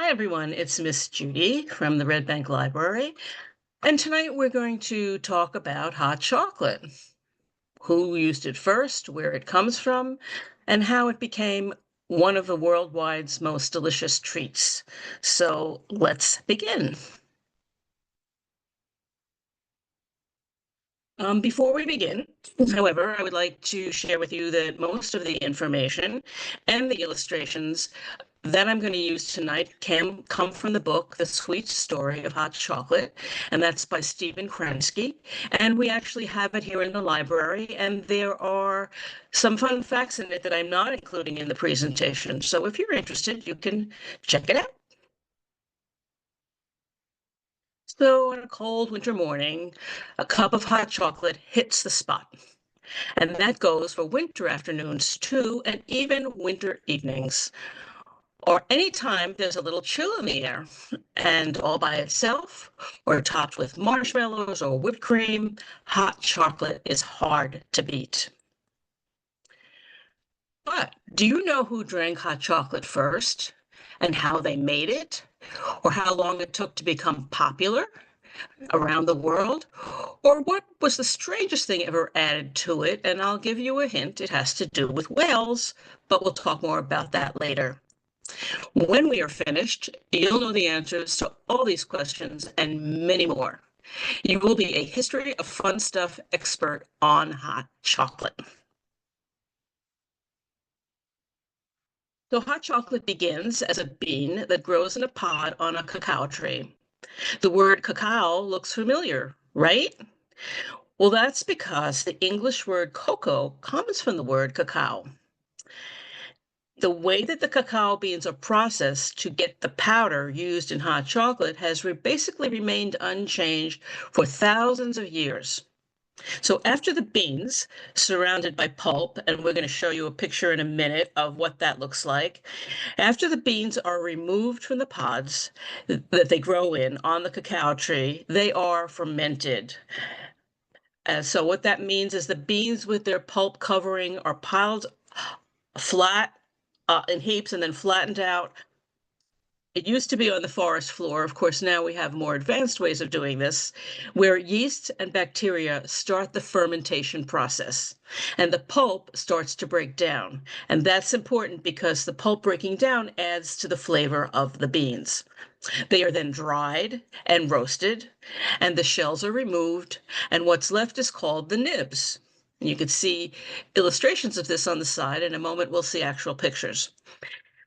Hi, everyone. It's Miss Judy from the Red Bank Library. And tonight we're going to talk about hot chocolate, who used it first, where it comes from, and how it became one of the worldwide's most delicious treats. So let's begin. Before we begin, however, I would like to share with you that most of the information and the illustrations that I'm going to use tonight can come from the book, The Sweet Story of Hot Chocolate, and that's by Stephen Kransky. And we actually have it here in the library, and there are some fun facts in it that I'm not including in the presentation. So if you're interested, you can check it out. So on a cold winter morning, a cup of hot chocolate hits the spot. And that goes for winter afternoons too, and even winter evenings, or anytime there's a little chill in the air. And all by itself, or topped with marshmallows or whipped cream, hot chocolate is hard to beat. But do you know who drank hot chocolate first, and how they made it, or how long it took to become popular around the world? Or what was the strangest thing ever added to it? And I'll give you a hint. It has to do with whales, but we'll talk more about that later. When we are finished, you'll know the answers to all these questions and many more. You will be a history of fun stuff expert on hot chocolate. So hot chocolate begins as a bean that grows in a pod on a cacao tree. The word cacao looks familiar, right? Well, that's because the English word cocoa comes from the word cacao. The way that the cacao beans are processed to get the powder used in hot chocolate has basically remained unchanged for thousands of years. So after the beans, surrounded by pulp, and we're going to show you a picture in a minute of what that looks like. After the beans are removed from the pods that they grow in on the cacao tree, they are fermented. So what that means is the beans with their pulp covering are piled flat in heaps and then flattened out. It used to be on the forest floor. Of course, now we have more advanced ways of doing this, where yeast and bacteria start the fermentation process, and the pulp starts to break down. And that's important because the pulp breaking down adds to the flavor of the beans. They are then dried and roasted, and the shells are removed, and what's left is called the nibs. And you can see illustrations of this on the side. In a moment, we'll see actual pictures.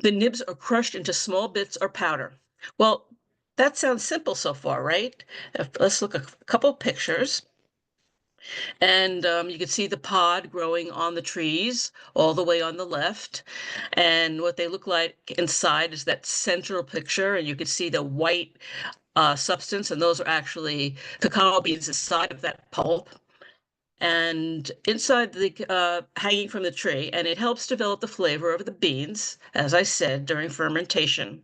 The nibs are crushed into small bits or powder. Well, that sounds simple so far, right? Let's look at a couple pictures. And you can see the pod growing on the trees all the way on the left. And what they look like inside is that central picture. And you can see the white substance, and those are actually cacao beans inside of that pulp and inside the hanging from the tree, and it helps develop the flavor of the beans, as I said, during fermentation.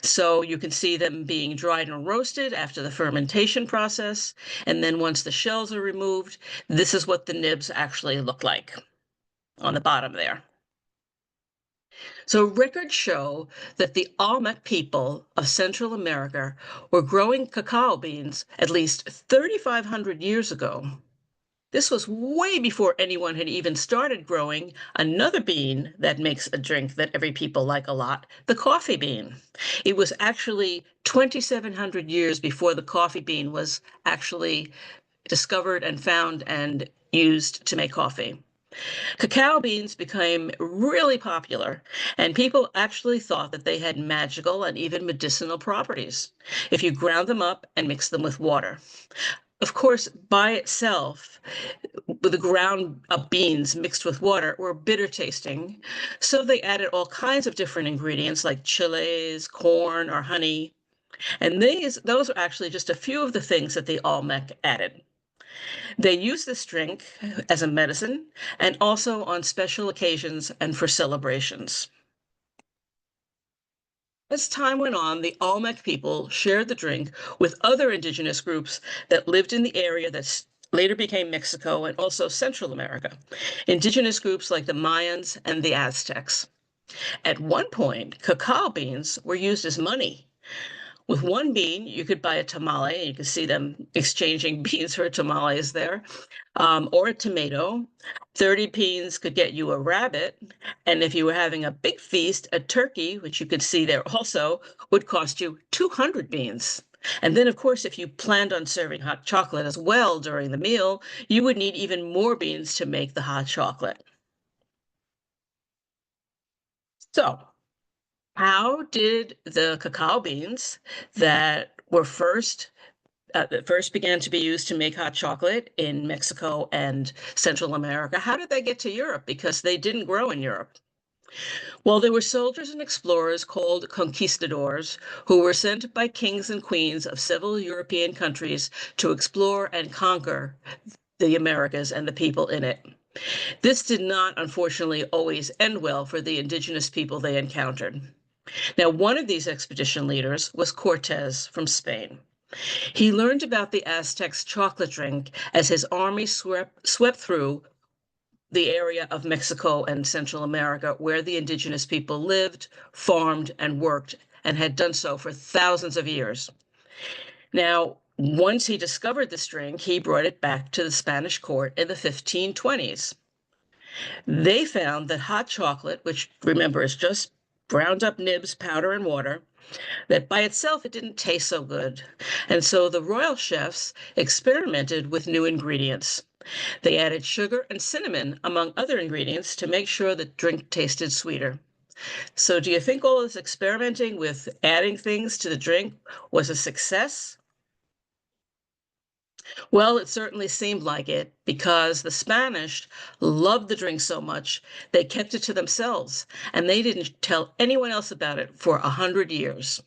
So you can see them being dried and roasted after the fermentation process, and then once the shells are removed, this is what the nibs actually look like on the bottom there. So records show that the Olmec people of Central America were growing cacao beans at least 3,500 years ago. This was way before anyone had even started growing another bean that makes a drink that every people like a lot, the coffee bean. It was actually 2,700 years before the coffee bean was actually discovered and found and used to make coffee. Cacao beans became really popular, and people actually thought that they had magical and even medicinal properties if you ground them up and mixed them with water. Of course, by itself, the ground beans mixed with water were bitter tasting. So they added all kinds of different ingredients like chilies, corn, or honey. And those are actually just a few of the things that the Olmec added. They used this drink as a medicine and also on special occasions and for celebrations. As time went on, the Olmec people shared the drink with other indigenous groups that lived in the area that later became Mexico and also Central America, indigenous groups like the Mayans and the Aztecs. At one point, cacao beans were used as money. With one bean, you could buy a tamale. You can see them exchanging beans for tamales there, or a tomato. 30 beans could get you a rabbit. And if you were having a big feast, a turkey, which you could see there also, would cost you 200 beans. And then, of course, if you planned on serving hot chocolate as well during the meal, you would need even more beans to make the hot chocolate. So, how did the cacao beans that first began to be used to make hot chocolate in Mexico and Central America, how did they get to Europe? Because they didn't grow in Europe. Well, there were soldiers and explorers called conquistadors who were sent by kings and queens of several European countries to explore and conquer the Americas and the people in it. This did not, unfortunately, always end well for the indigenous people they encountered. Now, one of these expedition leaders was Cortez from Spain. He learned about the Aztecs' chocolate drink as his army swept through the area of Mexico and Central America where the indigenous people lived, farmed, and worked, and had done so for thousands of years. Now, once he discovered this drink, he brought it back to the Spanish court in the 1520s. They found that hot chocolate, which remember is just ground up nibs, powder, and water, that by itself it didn't taste so good. And so the royal chefs experimented with new ingredients. They added sugar and cinnamon, among other ingredients, to make sure the drink tasted sweeter. So, do you think all this experimenting with adding things to the drink was a success? Well, it certainly seemed like it because the Spanish loved the drink so much, they kept it to themselves and they didn't tell anyone else about it for 100 years.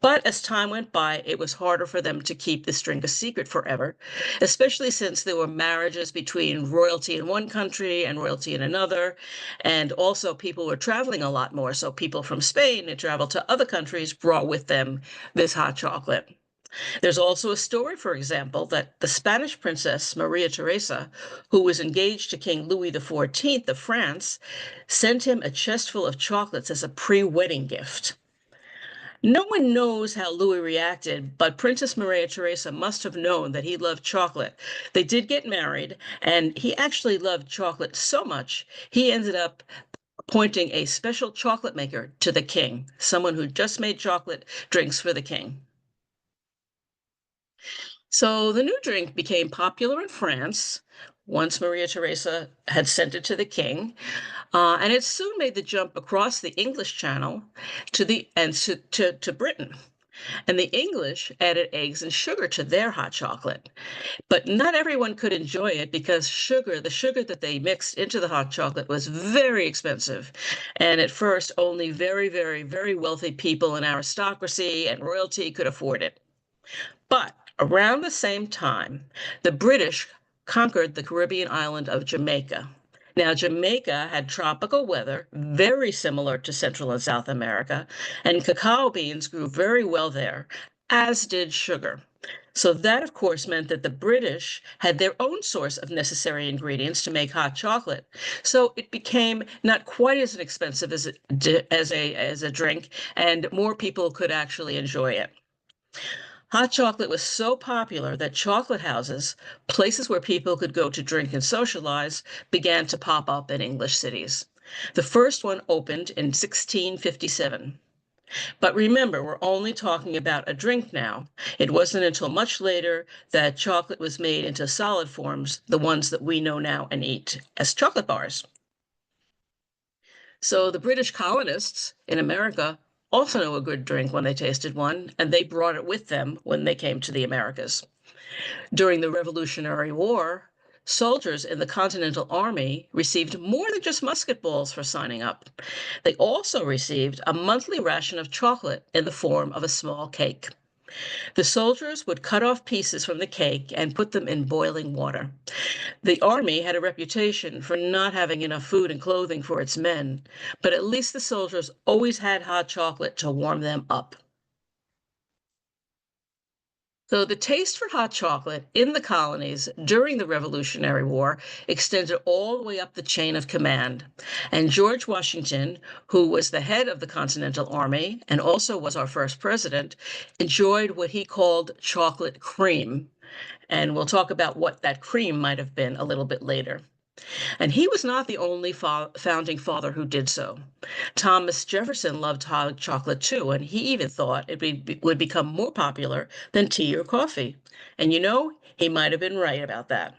But as time went by, it was harder for them to keep this drink a secret forever, especially since there were marriages between royalty in one country and royalty in another. And also, people were traveling a lot more. So, people from Spain who traveled to other countries brought with them this hot chocolate. There's also a story, for example, that the Spanish princess Maria Theresa, who was engaged to King Louis XIV of France, sent him a chest full of chocolates as a pre-wedding gift. No one knows how Louis reacted, but Princess Maria Theresa must have known that he loved chocolate. They did get married, and he actually loved chocolate so much, he ended up appointing a special chocolate maker to the king, someone who just made chocolate drinks for the king. So the new drink became popular in France once Maria Theresa had sent it to the king, and it soon made the jump across the English Channel to Britain. And the English added eggs and sugar to their hot chocolate. But not everyone could enjoy it because the sugar that they mixed into the hot chocolate was very expensive. And at first, only very, very, very wealthy people in aristocracy and royalty could afford it. But around the same time, the British conquered the Caribbean island of Jamaica. Now, Jamaica had tropical weather, very similar to Central and South America, and cacao beans grew very well there, as did sugar. So that, of course, meant that the British had their own source of necessary ingredients to make hot chocolate. So it became not quite as expensive as a drink, and more people could actually enjoy it. Hot chocolate was so popular that chocolate houses, places where people could go to drink and socialize, began to pop up in English cities. The first one opened in 1657. But remember, we're only talking about a drink now. It wasn't until much later that chocolate was made into solid forms, the ones that we know now and eat as chocolate bars. So the British colonists in America also knew a good drink when they tasted one, and they brought it with them when they came to the Americas. During the Revolutionary War, soldiers in the Continental Army received more than just musket balls for signing up. They also received a monthly ration of chocolate in the form of a small cake. The soldiers would cut off pieces from the cake and put them in boiling water. The army had a reputation for not having enough food and clothing for its men, but at least the soldiers always had hot chocolate to warm them up. So the taste for hot chocolate in the colonies during the Revolutionary War extended all the way up the chain of command. And George Washington, who was the head of the Continental Army and also was our first president, enjoyed what he called chocolate cream. And we'll talk about what that cream might have been a little bit later. And he was not the only founding father who did so. Thomas Jefferson loved hot chocolate too, and he even thought would become more popular than tea or coffee. And he might have been right about that.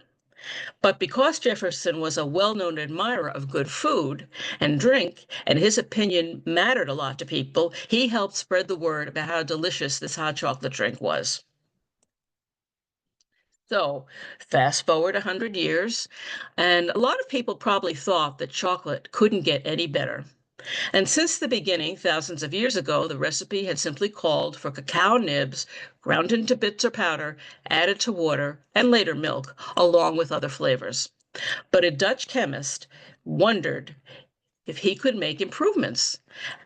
But because Jefferson was a well known admirer of good food and drink, and his opinion mattered a lot to people, he helped spread the word about how delicious this hot chocolate drink was. So, fast forward 100 years, and a lot of people probably thought that chocolate couldn't get any better. And since the beginning, thousands of years ago, the recipe had simply called for cacao nibs ground into bits or powder, added to water, and later milk, along with other flavors. But a Dutch chemist wondered if he could make improvements.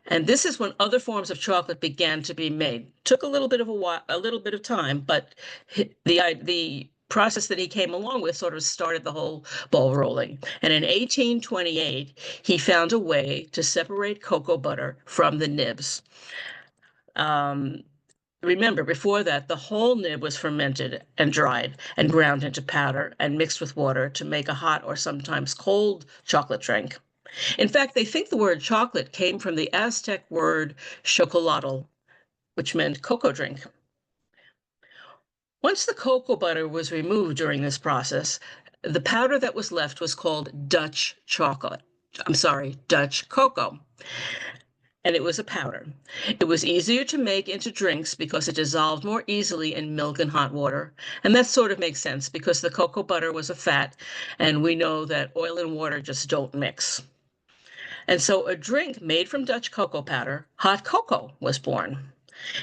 And this is when other forms of chocolate began to be made. Took a little bit of time, but the process that he came along with sort of started the whole ball rolling. And in 1828, he found a way to separate cocoa butter from the nibs. Um, Remember, before that, the whole nib was fermented and dried and ground into powder and mixed with water to make a hot or sometimes cold chocolate drink. In fact, they think the word chocolate came from the Aztec word chocolatl, which meant cocoa drink. Once the cocoa butter was removed during this process, the powder that was left was called Dutch chocolate. I'm sorry, Dutch cocoa. And it was a powder. It was easier to make into drinks because it dissolved more easily in milk and hot water. And that sort of makes sense because the cocoa butter was a fat, and we know that oil and water just don't mix. And so a drink made from Dutch cocoa powder, hot cocoa, was born.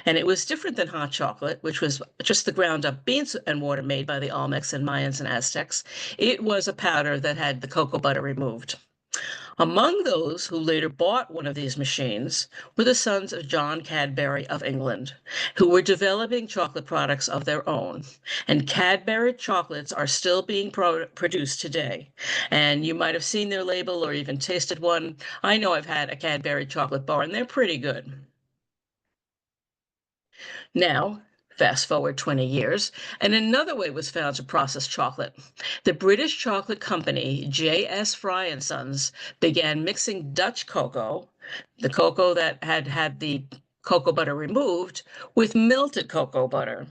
And it was different than hot chocolate, which was just the ground up beans and water made by the Olmecs and Mayans and Aztecs. It was a powder that had the cocoa butter removed. Among those who later bought one of these machines were the sons of John Cadbury of England, who were developing chocolate products of their own. And Cadbury chocolates are still being produced today. And you might have seen their label or even tasted one. I know I've had a Cadbury chocolate bar, and they're pretty good. Now, fast forward 20 years, and another way was found to process chocolate. The British chocolate company J.S. Fry and Sons began mixing Dutch cocoa, the cocoa that had had the cocoa butter removed, with melted cocoa butter.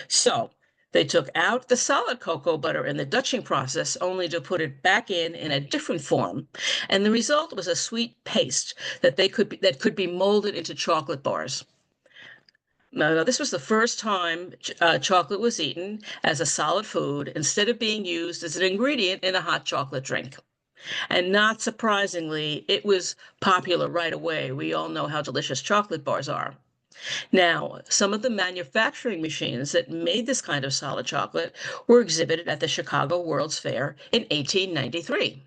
So they took out the solid cocoa butter in the Dutching process only to put it back in a different form. And the result was a sweet paste that could be molded into chocolate bars. Now, this was the first time chocolate was eaten as a solid food instead of being used as an ingredient in a hot chocolate drink. And not surprisingly, it was popular right away. We all know how delicious chocolate bars are. Now, some of the manufacturing machines that made this kind of solid chocolate were exhibited at the Chicago World's Fair in 1893.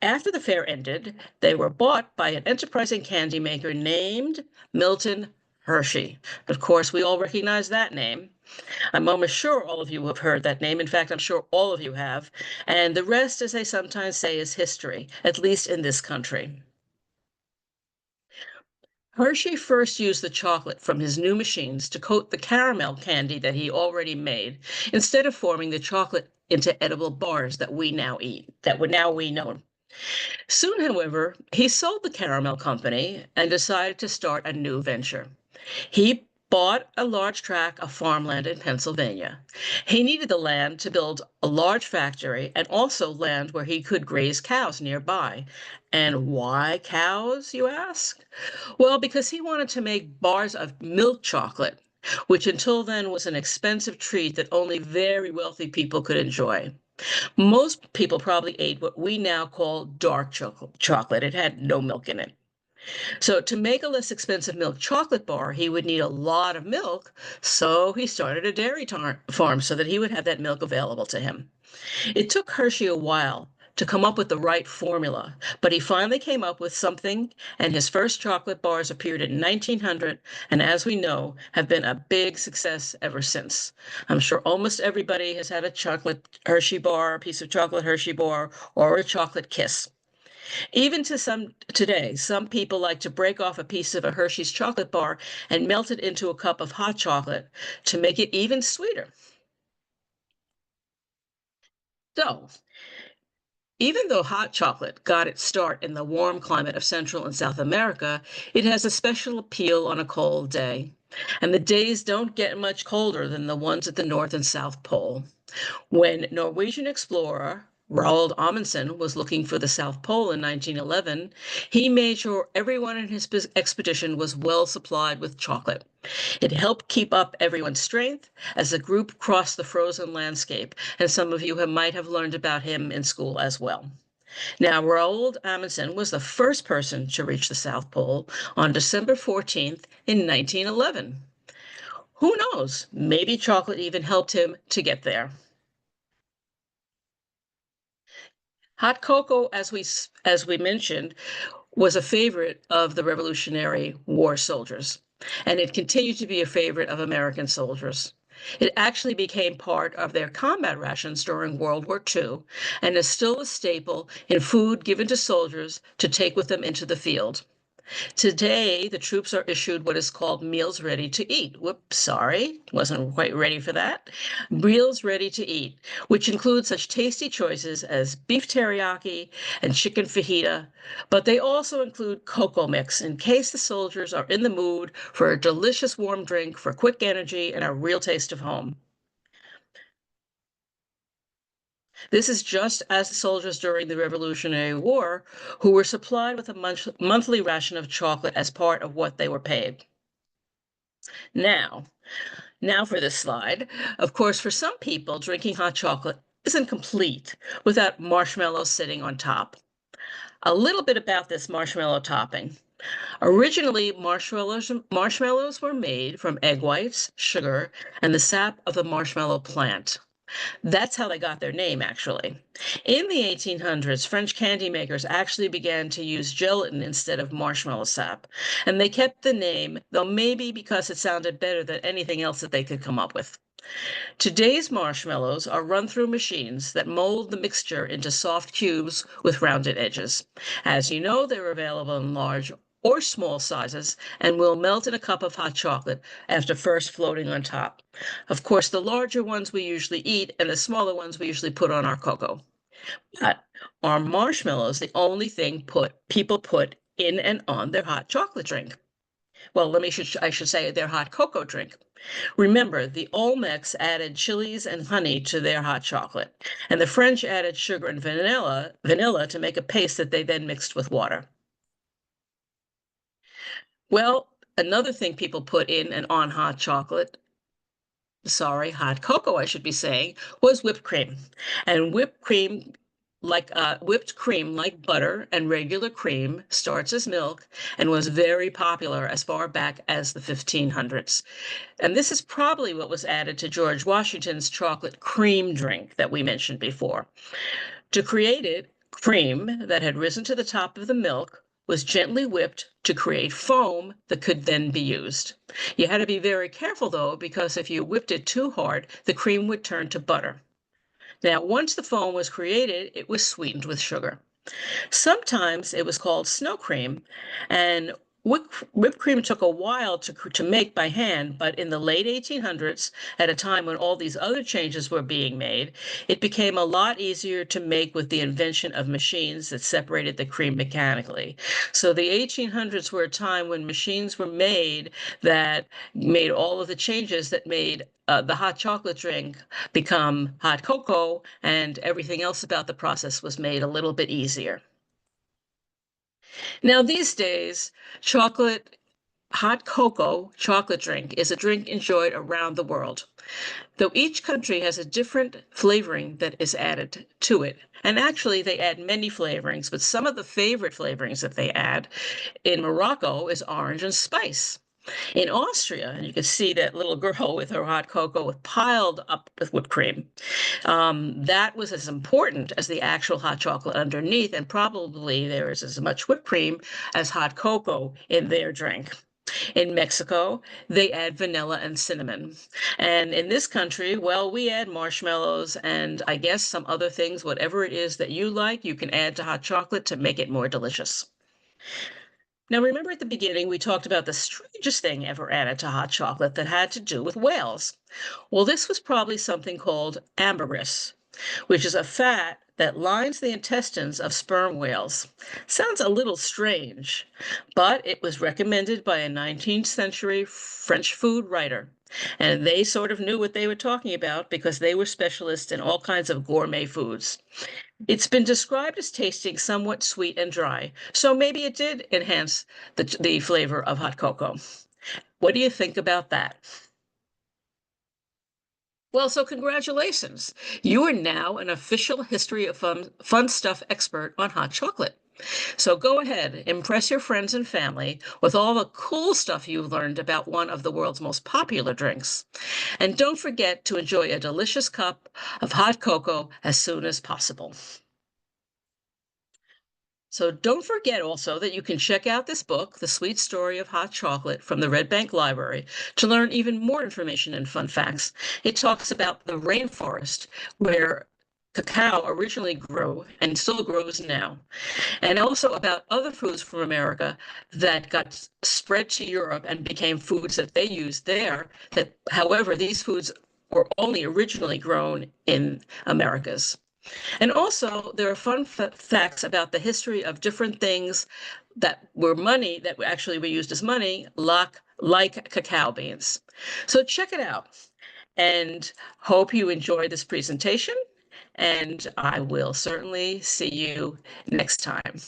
After the fair ended, they were bought by an enterprising candy maker named Milton Hershey. Of course, we all recognize that name. I'm almost sure all of you have heard that name. In fact, I'm sure all of you have. And the rest, as they sometimes say, is history, at least in this country. Hershey first used the chocolate from his new machines to coat the caramel candy that he already made, instead of forming the chocolate into edible bars that we now eat, we know. Soon, however, he sold the caramel company and decided to start a new venture. He bought a large tract of farmland in Pennsylvania. He needed the land to build a large factory and also land where he could graze cows nearby. And why cows, you ask? Well, because he wanted to make bars of milk chocolate, which until then was an expensive treat that only very wealthy people could enjoy. Most people probably ate what we now call dark chocolate. It had no milk in it. So to make a less expensive milk chocolate bar, he would need a lot of milk. So he started a dairy farm so that he would have that milk available to him. It took Hershey a while to come up with the right formula, but he finally came up with something, and his first chocolate bars appeared in 1900, and as we know, have been a big success ever since. I'm sure almost everybody has had a chocolate Hershey bar, a piece of chocolate Hershey bar, or a chocolate kiss. Even to some today, some people like to break off a piece of a Hershey's chocolate bar and melt it into a cup of hot chocolate to make it even sweeter. So, even though hot chocolate got its start in the warm climate of Central and South America, it has a special appeal on a cold day. And the days don't get much colder than the ones at the North and South Pole. When Norwegian explorer Roald Amundsen was looking for the South Pole in 1911, he made sure everyone in his expedition was well supplied with chocolate. It helped keep up everyone's strength as the group crossed the frozen landscape, and some of you might have learned about him in school as well. Now, Roald Amundsen was the first person to reach the South Pole on December 14th in 1911. Who knows? Maybe chocolate even helped him to get there. Hot cocoa, as we mentioned, was a favorite of the Revolutionary War soldiers, and it continued to be a favorite of American soldiers. It actually became part of their combat rations during World War II and is still a staple in food given to soldiers to take with them into the field. Today, the troops are issued what is called meals ready to eat. Whoops, sorry, wasn't quite ready for that. Meals ready to eat, which include such tasty choices as beef teriyaki and chicken fajita, but they also include cocoa mix in case the soldiers are in the mood for a delicious warm drink for quick energy and a real taste of home. This is just as the soldiers during the Revolutionary War, who were supplied with a monthly ration of chocolate as part of what they were paid. Now, now for this slide. Of course, for some people, drinking hot chocolate isn't complete without marshmallows sitting on top. A little bit about this marshmallow topping. Originally, marshmallows were made from egg whites, sugar, and the sap of the marshmallow plant. That's how they got their name, actually. In the 1800s, French candy makers actually began to use gelatin instead of marshmallow sap, and they kept the name, though maybe because it sounded better than anything else that they could come up with. Today's marshmallows are run through machines that mold the mixture into soft cubes with rounded edges. As you know, they're available in large or small sizes and will melt in a cup of hot chocolate after first floating on top. Of course, the larger ones we usually eat and the smaller ones we usually put on our cocoa. But are marshmallows the only thing people put in and on their hot chocolate drink? Well, I should say their hot cocoa drink. Remember, the Olmecs added chilies and honey to their hot chocolate, and the French added sugar and vanilla to make a paste that they then mixed with water. Well, another thing people put in and on hot chocolate, sorry, hot cocoa, I should be saying, was whipped cream. And whipped cream, like butter and regular cream, starts as milk and was very popular as far back as the 1500s. And this is probably what was added to George Washington's chocolate cream drink that we mentioned before. To create it, cream that had risen to the top of the milk was gently whipped to create foam that could then be used. You had to be very careful, though, because if you whipped it too hard, the cream would turn to butter. Now, once the foam was created, it was sweetened with sugar. Sometimes it was called snow cream, and whipped cream took a while to make by hand, but in the late 1800s, at a time when all these other changes were being made, it became a lot easier to make with the invention of machines that separated the cream mechanically. So the 1800s were a time when machines were made that made all of the changes that made the hot chocolate drink become hot cocoa, and everything else about the process was made a little bit easier. Now, these days, hot cocoa chocolate drink is a drink enjoyed around the world, though each country has a different flavoring that is added to it. And actually, they add many flavorings, but some of the favorite flavorings that they add in Morocco is orange and spice. In Austria, and you can see that little girl with her hot cocoa with piled up with whipped cream. That was as important as the actual hot chocolate underneath, and probably there is as much whipped cream as hot cocoa in their drink. In Mexico, they add vanilla and cinnamon. And in this country, well, we add marshmallows and I guess some other things, whatever it is that you like, you can add to hot chocolate to make it more delicious. Now, remember at the beginning, we talked about the strangest thing ever added to hot chocolate that had to do with whales. Well, this was probably something called ambergris, which is a fat that lines the intestines of sperm whales. Sounds a little strange, but it was recommended by a 19th century French food writer. And they sort of knew what they were talking about because they were specialists in all kinds of gourmet foods. It's been described as tasting somewhat sweet and dry, so maybe it did enhance the flavor of hot cocoa. What do you think about that? Well, so congratulations. You are now an official history of fun stuff expert on hot chocolate. So go ahead, impress your friends and family with all the cool stuff you've learned about one of the world's most popular drinks. And don't forget to enjoy a delicious cup of hot cocoa as soon as possible. So don't forget also that you can check out this book, The Sweet Story of Hot Chocolate from the Red Bank Library, to learn even more information and fun facts. It talks about the rainforest where cacao originally grew and still grows now, and also about other foods from America that got spread to Europe and became foods that they used there. That, however, these foods were only originally grown in Americas. And also, there are fun facts about the history of different things that were money that actually were used as money, like cacao beans. So check it out and hope you enjoy this presentation. And I will certainly see you next time.